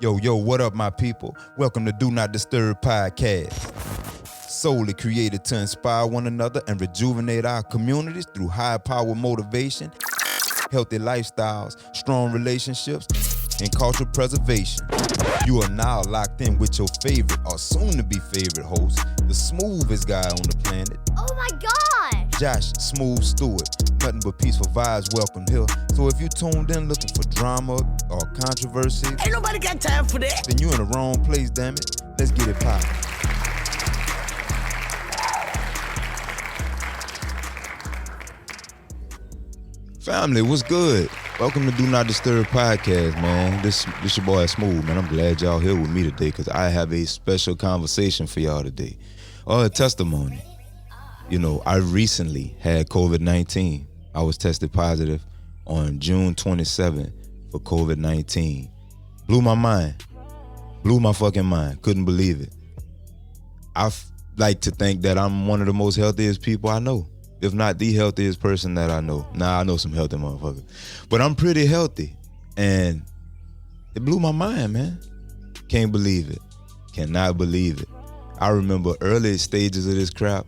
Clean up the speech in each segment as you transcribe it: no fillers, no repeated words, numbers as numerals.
Yo, what up, my people? Welcome to Do Not Disturb Podcast. Solely created to inspire one another and rejuvenate our communities through high power motivation, healthy lifestyles, strong relationships, and cultural preservation. You are now locked in with your favorite or soon-to-be favorite host, the smoothest guy on the planet. Oh my God! Josh Smooth Stewart. Nothing but peaceful vibes welcome here. So if you tuned in looking for drama or controversy, ain't nobody got time for that. Then you in the wrong place, damn it. Let's get it poppin'. Family, what's good? Welcome to Do Not Disturb Podcast, man. This your boy Smooth, man. I'm glad y'all here with me today because I have a special conversation for y'all today. Or a testimony. You know, I recently had COVID-19. I was tested positive on June 27th for COVID-19. Blew my mind. Blew my fucking mind. Couldn't believe it. I like to think that I'm one of the most healthiest people I know. If not the healthiest person that I know. Nah, I know some healthy motherfuckers. But I'm pretty healthy. And it blew my mind, man. Can't believe it. Cannot believe it. I remember early stages of this crap.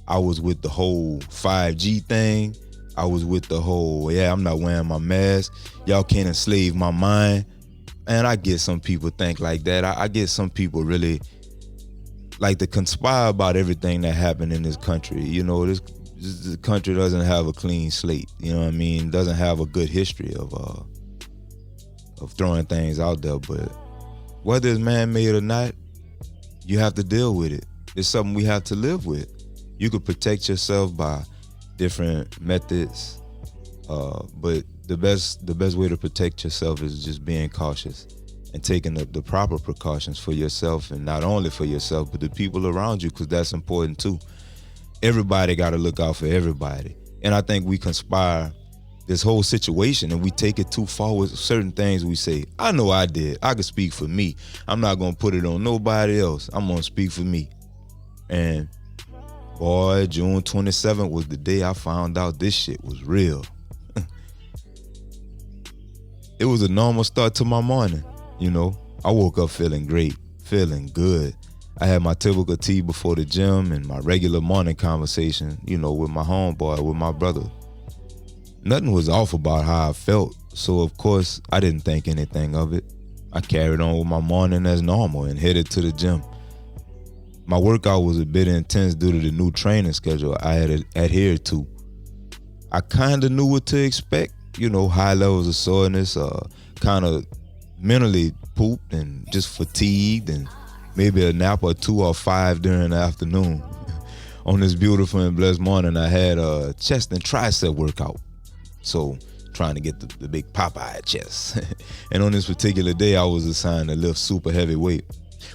I was with the whole 5G thing. I was with the whole, I'm not wearing my mask. Y'all can't enslave my mind. And I get some people think like that. I get some people really like to conspire about everything that happened in this country. You know, this country doesn't have a clean slate. You know what I mean? Doesn't have a good history of throwing things out there. But whether it's man-made or not, you have to deal with it. It's something we have to live with. You could protect yourself by different methods, but the best way to protect yourself is just being cautious and taking the proper precautions for yourself, and not only for yourself, but the people around you, because that's important too. Everybody got to look out for everybody. And I think we conspire this whole situation and we take it too far with certain things we say. I know I did. I can speak for me. I'm not going to put it on nobody else. I'm going to speak for me. And boy, June 27th was the day I found out this shit was real. It was a normal start to my morning, you know. I woke up feeling great, feeling good. I had my typical tea before the gym and my regular morning conversation, you know, with my homeboy, with my brother. Nothing was off about how I felt, so of course I didn't think anything of it. I carried on with my morning as normal and headed to the gym. My workout was a bit intense due to the new training schedule I had adhered to. I kind of knew what to expect, you know, high levels of soreness, kind of mentally pooped and just fatigued, and maybe a nap or 2 or 5 during the afternoon. On this beautiful and blessed morning, I had a chest and tricep workout. So trying to get the big Popeye chest. And on this particular day, I was assigned to lift super heavy weight,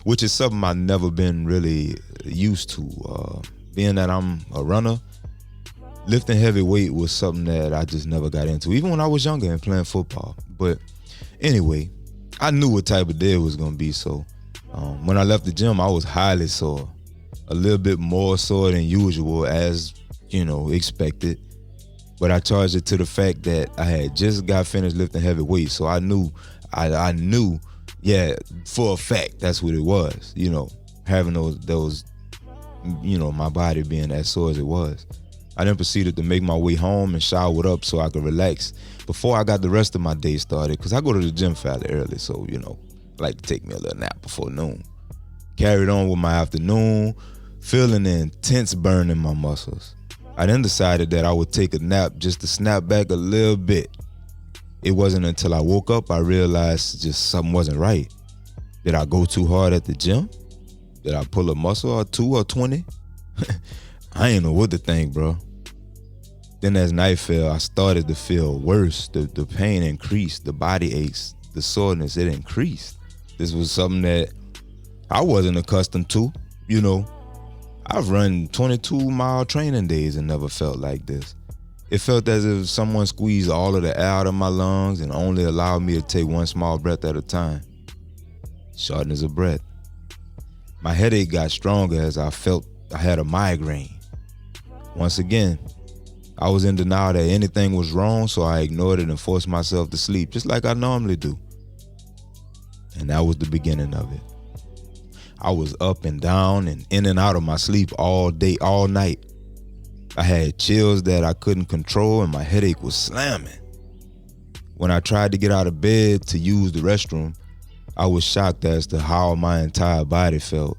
which is something I've never been really used to. Being that I'm a runner, lifting heavy weight was something that I just never got into, even when I was younger and playing football. But anyway, I knew what type of day it was going to be. So when I left the gym, I was highly sore, a little bit more sore than usual, as, you know, expected. But I charged it to the fact that I had just got finished lifting heavy weight. So I knew, yeah, for a fact, that's what it was, you know, having those, you know, my body being as sore as it was. I then proceeded to make my way home and showered up so I could relax before I got the rest of my day started, because I go to the gym fairly early, so, you know, I like to take me a little nap before noon. Carried on with my afternoon, feeling the intense burn in my muscles. I then decided that I would take a nap just to snap back a little bit. It wasn't until I woke up I realized just something wasn't right. Did I go too hard at the gym? Did I pull a muscle or 2 or 20? I ain't know what to think, bro. Then as night fell, I started to feel worse. The pain increased, the body aches, the soreness, it increased. This was something that I wasn't accustomed to, you know. I've run 22-mile training days and never felt like this. It felt as if someone squeezed all of the air out of my lungs and only allowed me to take one small breath at a time. Shortness of breath. My headache got stronger as I felt I had a migraine. Once again, I was in denial that anything was wrong, so I ignored it and forced myself to sleep, just like I normally do. And And that was the beginning of it. I was up and down and in and out of my sleep all day, all night. I had chills that I couldn't control and my headache was slamming. When I tried to get out of bed to use the restroom, I was shocked as to how my entire body felt.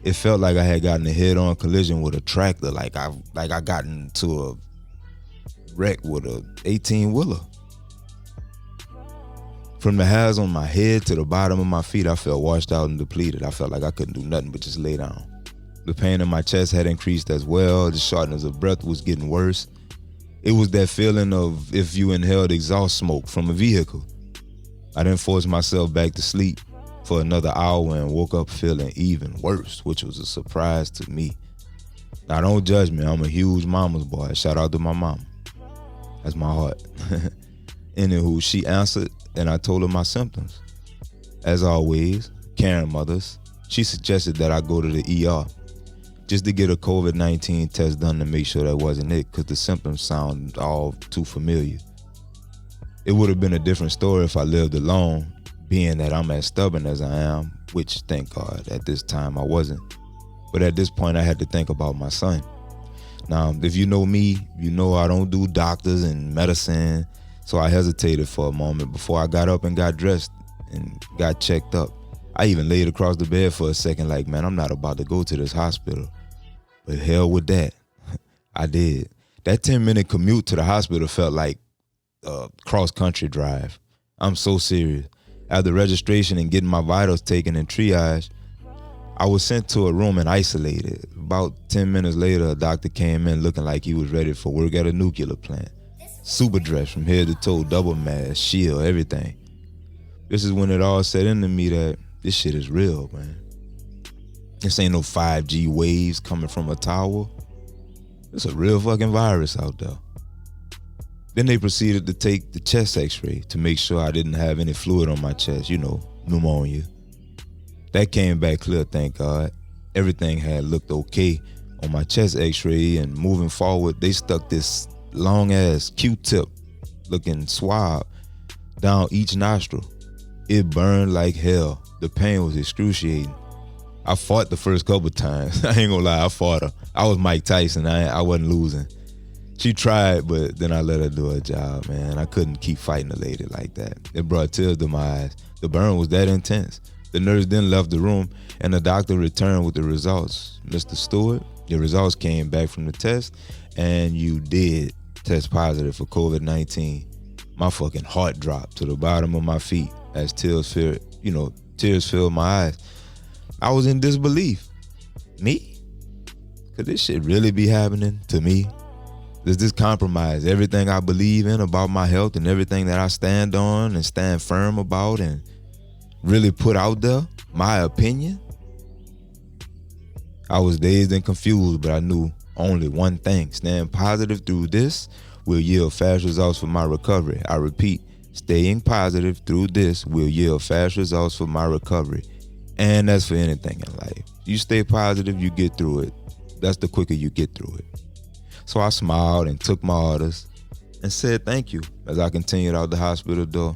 It felt like I had gotten a head-on collision with a tractor, like I got into a wreck with a 18-wheeler. From the hairs on my head to the bottom of my feet, I felt washed out and depleted. I felt like I couldn't do nothing but just lay down. The pain in my chest had increased as well. The shortness of breath was getting worse. It was that feeling of if you inhaled exhaust smoke from a vehicle. I then forced myself back to sleep for another hour and woke up feeling even worse, which was a surprise to me. Now, don't judge me. I'm a huge mama's boy. Shout out to my mama. That's my heart. Anywho, she answered and I told her my symptoms. As always, Karen Mothers, she suggested that I go to the ER just to get a COVID-19 test done to make sure that wasn't it, because the symptoms sound all too familiar. It would have been a different story if I lived alone, being that I'm as stubborn as I am, which, thank God, at this time I wasn't. But at this point, I had to think about my son. Now, if you know me, you know I don't do doctors and medicine, so I hesitated for a moment before I got up and got dressed and got checked up. I even laid across the bed for a second like, man, I'm not about to go to this hospital. But hell with that. I did. That 10-minute commute to the hospital felt like a cross-country drive. I'm so serious. After registration and getting my vitals taken and triage, I was sent to a room and isolated. About 10 minutes later, a doctor came in looking like he was ready for work at a nuclear plant. Super dressed from head to toe, double mask, shield, everything. This is when it all set into me that this shit is real, man. This ain't no 5G waves coming from a tower. It's a real fucking virus out there. Then they proceeded to take the chest x-ray to make sure I didn't have any fluid on my chest, pneumonia. That came back clear, thank God. Everything had looked okay on my chest x-ray, and moving forward, they stuck this long-ass Q-tip looking swab down each nostril. It burned like hell. The pain was excruciating. I fought the first couple times. I ain't gonna lie, I fought her. I was Mike Tyson. I wasn't losing. She tried, but then I let her do her job, man. I couldn't keep fighting a lady like that. It brought tears to my eyes. The burn was that intense. The nurse then left the room, and the doctor returned with the results. Mr. Stewart, your results came back from the test, and you did test positive for COVID-19. My fucking heart dropped to the bottom of my feet as tears filled my eyes. I was in disbelief. Me? Could this shit really be happening to me? Does this compromise everything I believe in about my health and everything that I stand on and stand firm about and really put out there, my opinion? I was dazed and confused, but I knew only one thing. Staying positive through this will yield fast results for my recovery. I repeat, staying positive through this will yield fast results for my recovery. And that's for anything in life. You stay positive, you get through it. That's the quicker you get through it. So I smiled and took my orders and said thank you as I continued out the hospital door.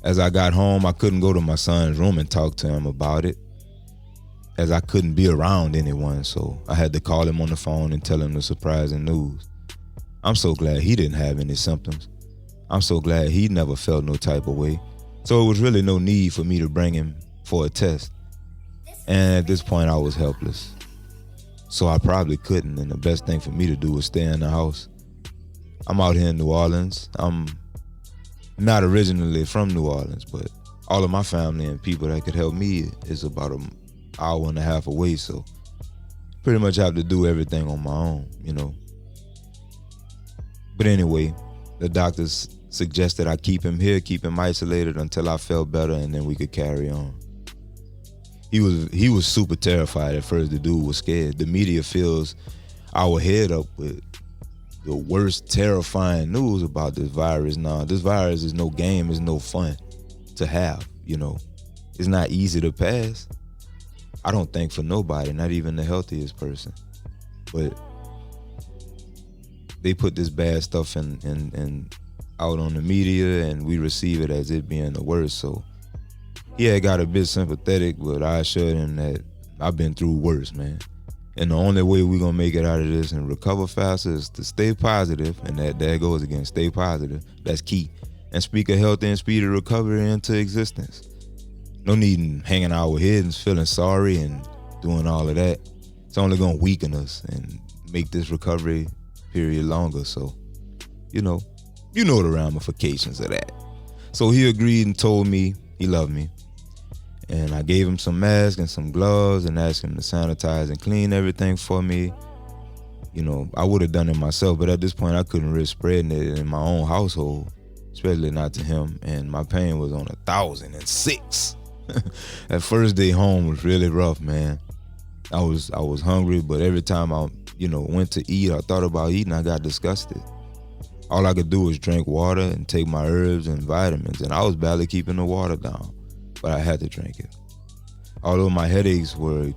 As I got home, I couldn't go to my son's room and talk to him about it, as I couldn't be around anyone, so I had to call him on the phone and tell him the surprising news. I'm so glad he didn't have any symptoms. I'm so glad he never felt no type of way. So it was really no need for me to bring him for a test. And at this point, I was helpless. So I probably couldn't, and the best thing for me to do was stay in the house. I'm out here in New Orleans. I'm not originally from New Orleans, but all of my family and people that could help me is about an hour and a half away, so pretty much have to do everything on my own, But anyway, the doctors suggested I keep him here, keep him isolated until I felt better, and then we could carry on. He was super terrified at first. The dude was scared. The media fills our head up with the worst terrifying news about this virus. Now, this virus is no game, it's no fun to have, It's not easy to pass. I don't think for nobody, not even the healthiest person. But they put this bad stuff in out on the media and we receive it as it being the worst. So he had got a bit sympathetic, but I assured him that I've been through worse, man. And the only way we're going to make it out of this and recover faster is to stay positive, and that there goes again, stay positive. That's key. And speak a healthy and speedy recovery into existence. No need in hanging our heads, feeling sorry and doing all of that. It's only going to weaken us and make this recovery period longer. So, you know the ramifications of that. So he agreed and told me he loved me. And I gave him some masks and some gloves and asked him to sanitize and clean everything for me. I would have done it myself, but at this point I couldn't risk spreading it in my own household, especially not to him. And my pain was on 1,006. That first day home was really rough, man. I was hungry, but every time I, went to eat, I thought about eating, I got disgusted. All I could do was drink water and take my herbs and vitamins, and I was barely keeping the water down, but I had to drink it. Although my headaches were,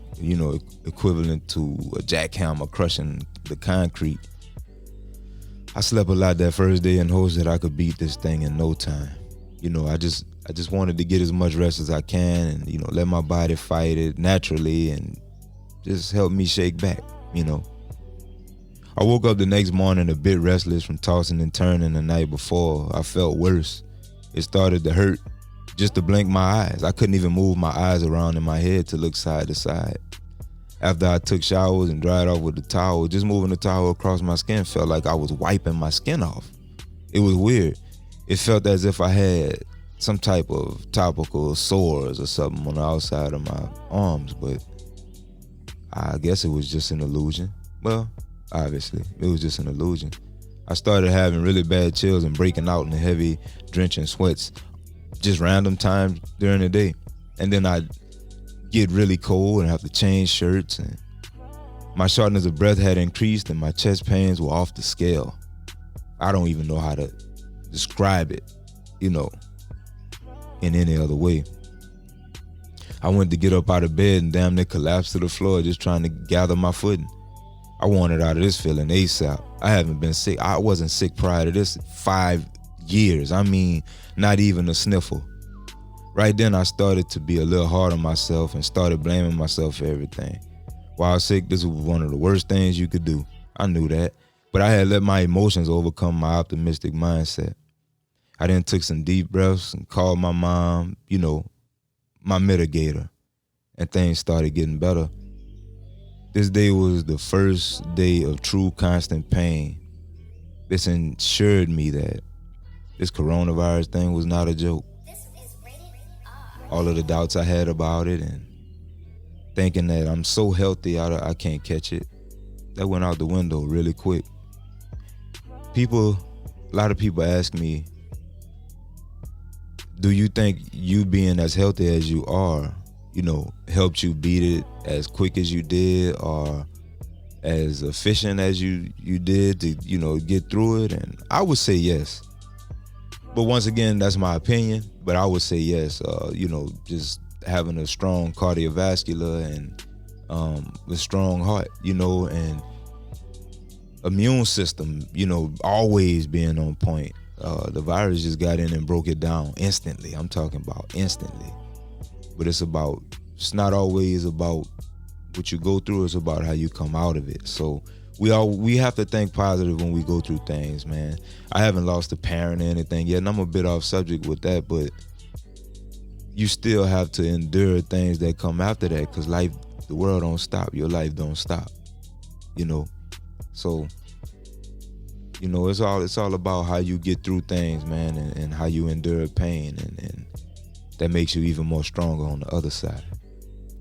equivalent to a jackhammer crushing the concrete, I slept a lot that first day in hopes that I could beat this thing in no time. I just wanted to get as much rest as I can and, let my body fight it naturally and just help me shake back, I woke up the next morning a bit restless from tossing and turning the night before. I felt worse. It started to hurt just to blink my eyes. I couldn't even move my eyes around in my head to look side to side. After I took showers and dried off with the towel, just moving the towel across my skin felt like I was wiping my skin off. It was weird. It felt as if I had some type of topical sores or something on the outside of my arms, but I guess it was just an illusion. Well, obviously, it was just an illusion. I started having really bad chills and breaking out in heavy, drenching sweats just random times during the day. And then I'd get really cold and have to change shirts, and my shortness of breath had increased and my chest pains were off the scale. I don't even know how to describe it, in any other way. I went to get up out of bed and damn near collapsed to the floor just trying to gather my footing. I wanted out of this feeling ASAP. I haven't been sick. I wasn't sick prior to this 5 years. I mean, not even a sniffle. Right then, I started to be a little hard on myself and started blaming myself for everything. While sick, this was one of the worst things you could do. I knew that. But I had let my emotions overcome my optimistic mindset. I then took some deep breaths and called my mom, my mitigator, and things started getting better. This day was the first day of true constant pain. This ensured me that this coronavirus thing was not a joke. All of the doubts I had about it and thinking that I'm so healthy I can't catch it, that went out the window really quick. A lot of people ask me, do you think you being as healthy as you are, helped you beat it as quick as you did or as efficient as you did to, get through it? And I would say yes. But once again, that's my opinion, but I would say yes. Just having a strong cardiovascular and a strong heart, and immune system, always being on point. The virus just got in and broke it down instantly. I'm talking about instantly. But it's not always about what you go through, it's about how you come out of it. So we have to think positive when we go through things, man. I haven't lost a parent or anything yet, and I'm a bit off subject with that, but you still have to endure things that come after that, because the world don't stop. Your life don't stop, So, it's all about how you get through things, man, and how you endure pain, and that makes you even more stronger on the other side.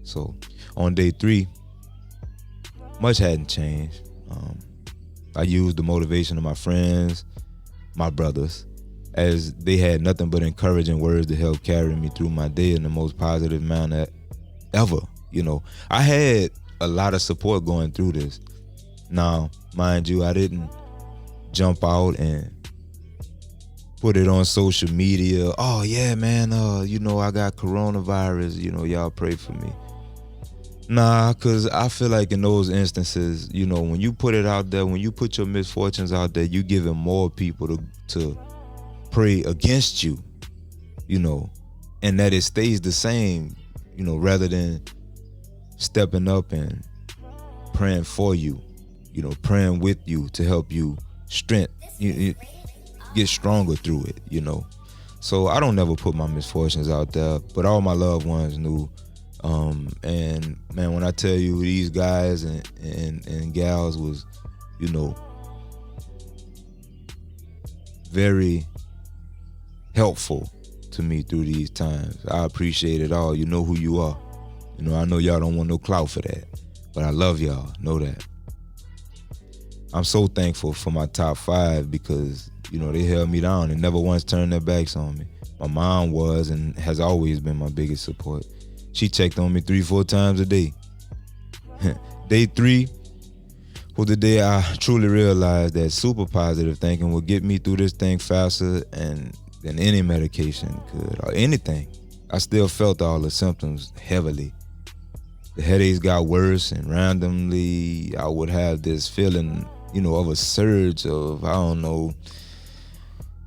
So, on day 3, much hadn't changed. I used the motivation of my friends, my brothers, as they had nothing but encouraging words to help carry me through my day in the most positive manner ever. I had a lot of support going through this. Now, mind you, I didn't jump out and put it on social media. Oh yeah, man, I got coronavirus, y'all pray for me. Nah, because I feel like in those instances, when you put it out there, when you put your misfortunes out there, you giving more people to pray against you, and that it stays the same, rather than stepping up and praying for you, praying with you to help you get stronger through it, So I don't never put my misfortunes out there, but all my loved ones knew. And man, when I tell you these guys and gals was, very helpful to me through these times. I appreciate it all. You know who you are. I know y'all don't want no clout for that, but I love y'all. Know that. I'm so thankful for my top 5 because, they held me down and never once turned their backs on me. My mom was and has always been my biggest support. She checked on me 3-4 times a day. Day 3 was the day I truly realized that super positive thinking would get me through this thing faster than any medication could or anything. I still felt all the symptoms heavily. The headaches got worse, and randomly I would have this feeling, of a surge of, I don't know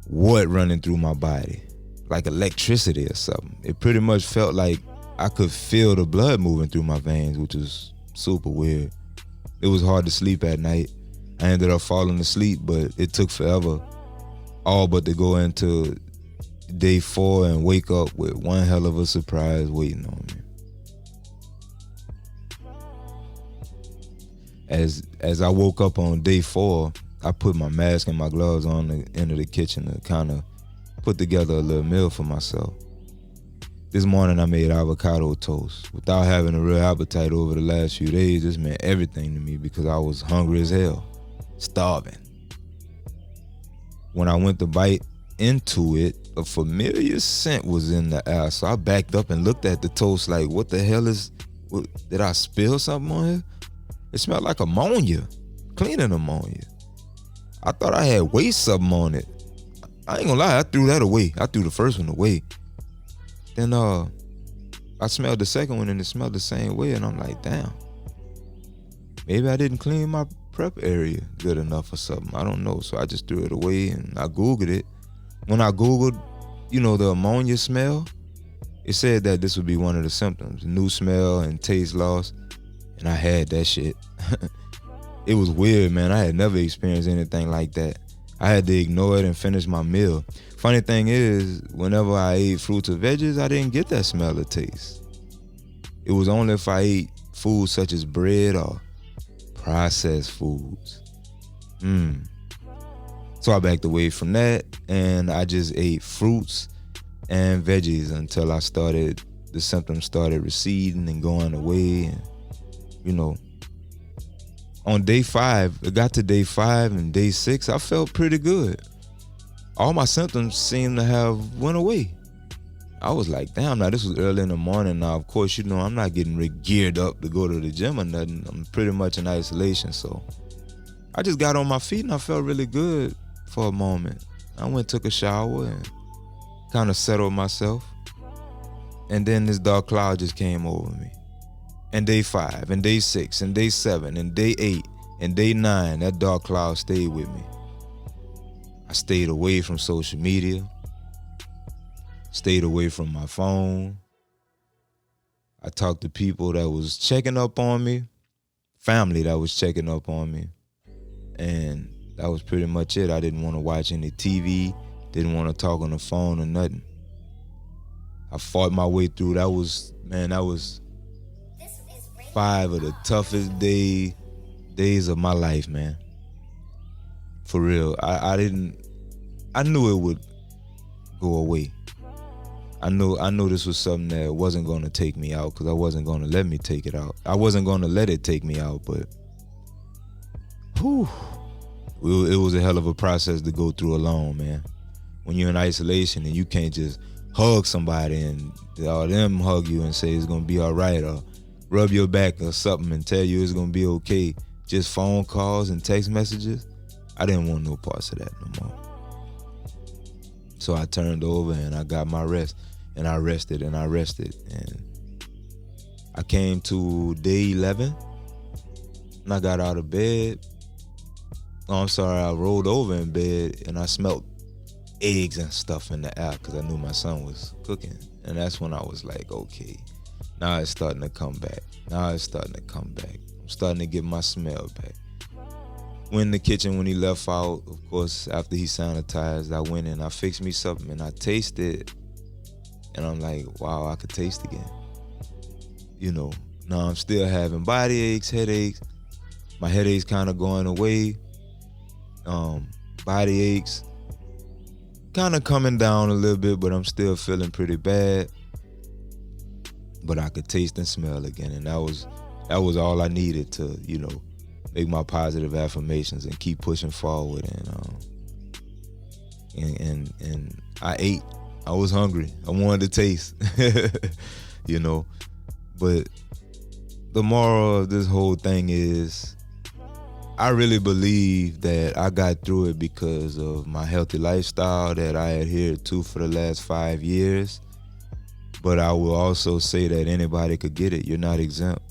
what, running through my body, like electricity or something. It pretty much felt like I could feel the blood moving through my veins, which was super weird. It was hard to sleep at night. I ended up falling asleep, but it took forever, all but to go into day 4 and wake up with one hell of a surprise waiting on me. As I woke up on day 4, I put my mask and my gloves on to enter the kitchen to kind of put together a little meal for myself. This morning I made avocado toast. Without having a real appetite over the last few days, this meant everything to me because I was hungry as hell, starving. When I went to bite into it, a familiar scent was in the air, so I backed up and looked at the toast like, what the hell did I spill something on here? It smelled like ammonia, cleaning ammonia. I thought I had waste something on it. I ain't gonna lie, I threw that away. I threw the first one away. Then I smelled the second one and it smelled the same way, and I'm like, damn, maybe I didn't clean my prep area good enough or something. I don't know. So I just threw it away and I Googled it. When I Googled, the ammonia smell, it said that this would be one of the symptoms, new smell and taste loss. And I had that shit. It was weird, man. I had never experienced anything like that. I had to ignore it and finish my meal. Funny thing is, whenever I ate fruits or veggies, I didn't get that smell or taste. It was only if I ate foods such as bread or processed foods. So I backed away from that, and I just ate fruits and veggies until the symptoms started receding and going away. And, on day 5, it got to day 5 and day 6, I felt pretty good. All my symptoms seemed to have went away. I was like, damn, now this was early in the morning. Now, of course, I'm not getting geared up to go to the gym or nothing. I'm pretty much in isolation. So I just got on my feet and I felt really good for a moment. I went, took a shower and kind of settled myself. And then this dark cloud just came over me. And day 5, and day 6, and day 7, and day 8, and day 9, that dark cloud stayed with me. I stayed away from social media, stayed away from my phone. I talked to people that was checking up on me, family that was checking up on me, and that was pretty much it. I didn't want to watch any TV, didn't want to talk on the phone or nothing. I fought my way through. That was 5 of the toughest days of my life, man. For real. I knew it would go away. I knew this was something that wasn't going to take me out because I wasn't going to let me take it out. I wasn't going to let it take me out, but it was a hell of a process to go through alone, man. When you're in isolation and you can't just hug somebody and them hug you and say it's going to be all right, or rub your back or something and tell you it's gonna be okay. Just phone calls and text messages. I didn't want no parts of that no more. So I turned over and I got my rest. And I rested and I rested. And I came to day 11 and I got out of bed. I rolled over in bed and I smelled eggs and stuff in the air because I knew my son was cooking. And that's when I was like, okay, now it's starting to come back. I'm starting to get my smell back. Went in the kitchen when he left out, of course, after he sanitized, I went in, I fixed me something, and I tasted, and I'm like, wow, I could taste again. Now I'm still having body aches, headaches. My headaches kind of going away. Body aches kind of coming down a little bit, but I'm still feeling pretty bad. But I could taste and smell again, and that was all I needed to, make my positive affirmations and keep pushing forward. And I ate. I was hungry. I wanted to taste, But the moral of this whole thing is, I really believe that I got through it because of my healthy lifestyle that I adhered to for the last 5 years. But I will also say that anybody could get it. You're not exempt.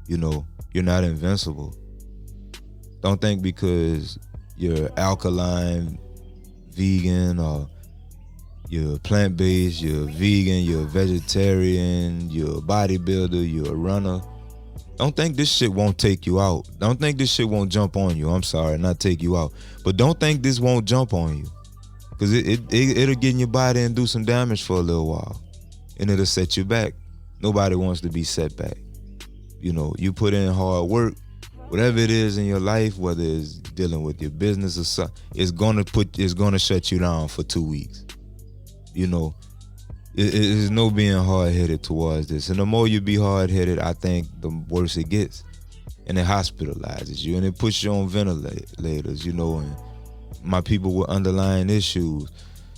You're not invincible. Don't think because you're alkaline, vegan, or you're plant-based, you're vegan, you're a vegetarian, you're a bodybuilder, you're a runner. Don't think this shit won't take you out. Don't think this shit won't jump on you. I'm sorry, not take you out. But don't think this won't jump on you. Because it'll get in your body and do some damage for a little while. And it'll set you back. Nobody wants to be set back. You put in hard work, whatever it is in your life, whether it's dealing with your business or something, it's gonna shut you down for 2 weeks. There's no being hard-headed towards this. And the more you be hard-headed, I think the worse it gets. And it hospitalizes you, and it puts you on ventilators, and my people with underlying issues,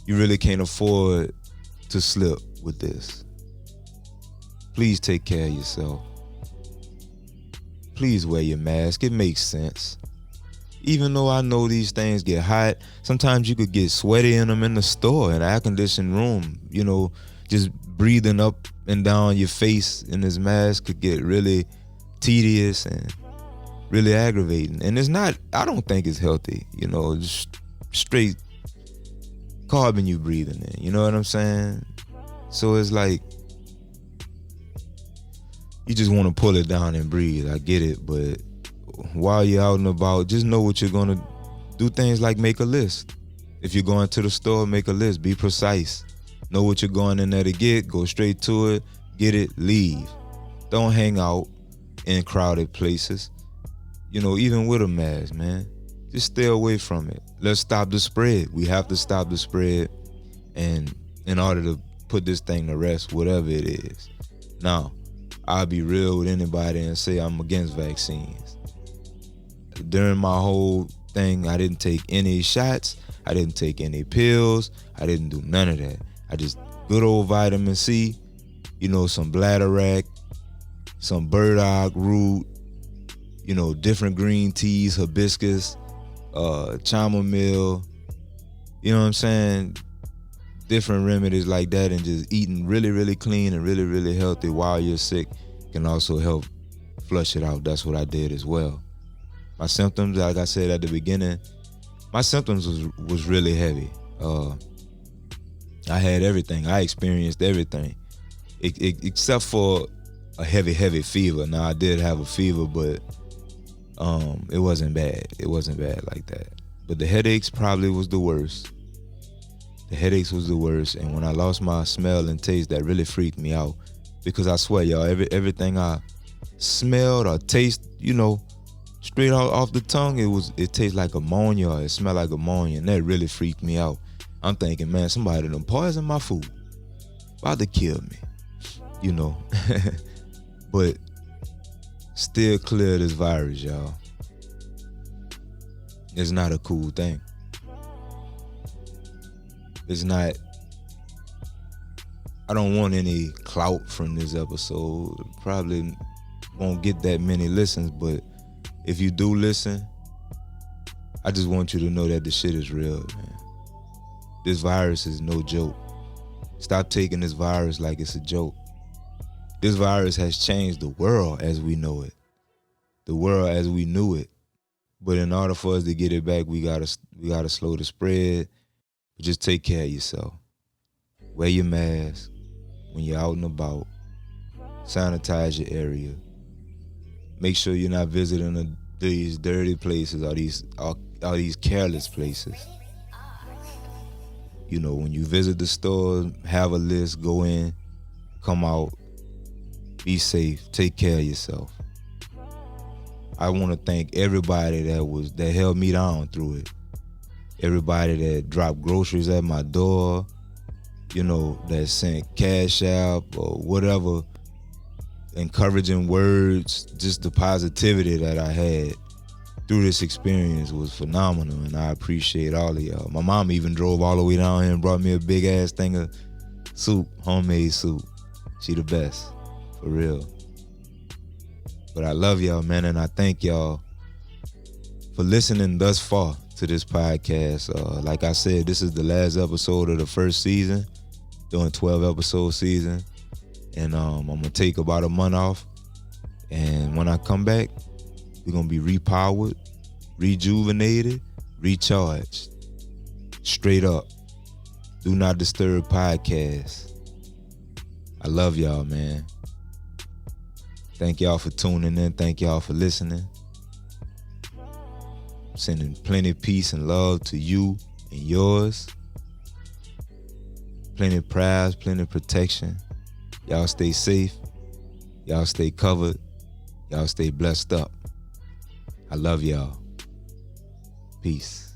you really can't afford to slip with this. Please take care of yourself. Please wear your mask. It makes sense. Even though I know these things get hot, sometimes you could get sweaty in them in the store, in an air-conditioned room. Just breathing up and down your face in this mask could get really tedious and really aggravating. And I don't think it's healthy, just straight carbon you breathing in, you know what I'm saying? So it's like, you just want to pull it down and breathe. I get it, but while you're out and about, just know what you're going to do. Things like make a list. If you're going to the store, make a list. Be precise. Know what you're going in there to get. Go straight to it. Get it. Leave. Don't hang out in crowded places. Even with a mask, man. Just stay away from it. Let's stop the spread. We have to stop the spread, and in order to put this thing to rest, whatever it is. Now, I'll be real with anybody and say I'm against vaccines. During my whole thing, I didn't take any shots. I didn't take any pills. I didn't do none of that. I just good old vitamin C, some bladderwrack, some burdock root, different green teas, hibiscus, chamomile, you know what I'm saying? Different remedies like that, and just eating really, really clean and really, really healthy while you're sick can also help flush it out. That's what I did as well. My symptoms, like I said at the beginning, my symptoms was really heavy. I had everything. I experienced everything, except for a heavy, heavy fever. Now, I did have a fever, but it wasn't bad. It wasn't bad like that. But the headaches probably was the worst. The headaches was the worst. And when I lost my smell and taste, that really freaked me out. Because I swear, y'all, everything I smelled or taste, straight off the tongue, it tastes like ammonia, or it smelled like ammonia, and that really freaked me out. I'm thinking, man, somebody done poisoned my food. About to kill me, But still clear of this virus, y'all. It's not a cool thing. It's not. I don't want any clout from this episode. Probably won't get that many listens, but if you do listen, I just want you to know that the shit is real, man. This virus is no joke. Stop taking this virus like it's a joke. This virus has changed the world as we know it. The world as we knew it. But in order for us to get it back, we gotta slow the spread. But just take care of yourself. Wear your mask when you're out and about. Sanitize your area. Make sure you're not visiting these dirty places or these careless places. You know, when you visit the store, have a list, go in, come out, be safe, take care of yourself. I want to thank everybody that held me down through it. Everybody that dropped groceries at my door, you know, that sent Cash App or whatever, encouraging words. Just the positivity that I had through this experience was phenomenal, and I appreciate all of y'all. My mom even drove all the way down here and brought me a big ass thing of soup, homemade soup. She the best, for real. But I love y'all, man, and I thank y'all for listening thus far to this podcast. Like I said, this is the last episode of the first season, doing 12 episode season. And I'm going to take about a month off. And when I come back, we're going to be repowered, rejuvenated, recharged. Straight up. Do Not Disturb podcast. I love y'all, man. Thank y'all for tuning in. Thank y'all for listening. Sending plenty of peace and love to you and yours. Plenty of prayers, plenty of protection. Y'all stay safe. Y'all stay covered. Y'all stay blessed up. I love y'all. Peace.